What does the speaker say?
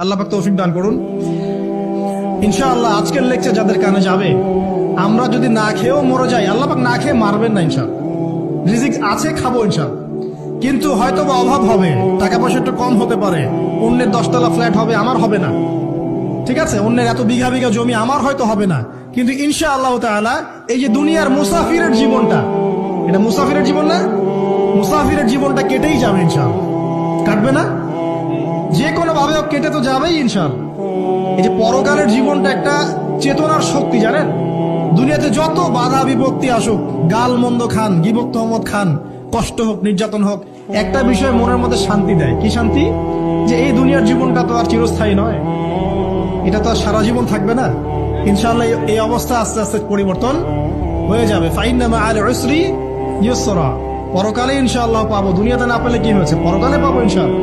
আল্লাহ পাক তৌফিক দান করুন। ইনশাআল্লাহ আজকের লেকচার যাদের কানে যাবে, আমরা যদি না খেয়েও মরে যাই, আল্লাহ পাক না খেয়ে মারবেন না ইনশাআল্লাহ। রিজিক আছে, খাবো ইনশাআল্লাহ। কিন্তু হয়তো বা অভাব হবে, টাকা পয়সা একটু কম হতে পারে, অন্যের 10 তলা ফ্ল্যাট হবে, আমার হবে না, ঠিক আছে, অন্যের এত বিঘা বিঘা জমি আমার হয়তো হবে না, কিন্তু ইনশাআল্লাহ তাআলা এই যে দুনিয়ার মুসাফিরের জীবনটা, এটা মুসাফিরের জীবন না, মুসাফিরের জীবনটা কেটেই যাবে ইনশাআল্লাহ। কাটবে না? যে কোনো ভাবে কেটে তো যাবেই ইনশাআল্লাহ। এই যে পরকালের জীবনটা একটা চেতনার শক্তি, জানেন, দুনিয়াতে যত বাধা বিপত্তি আসুক, গাল মন্দ খান, গীবত তহমত খান, কষ্ট হোক, নির্যাতন হোক, একটা বিষয় মনের মধ্যে শান্তি দেয়। কি শান্তি? যে এই দুনিয়ার জীবনটা তো আর চিরস্থায়ী নয়, এটা তো আর সারা জীবন থাকবে না। ইনশাআল্লাহ এই অবস্থা আস্তে আস্তে পরিবর্তন হয়ে যাবে। ফাইন্না মাআল উসরি ইউসরা, পরকালে ইনশাআল্লাহ পাবো। দুনিয়াতে না পেলে কি হয়েছে, পরকালে পাবো ইনশাআল্লাহ।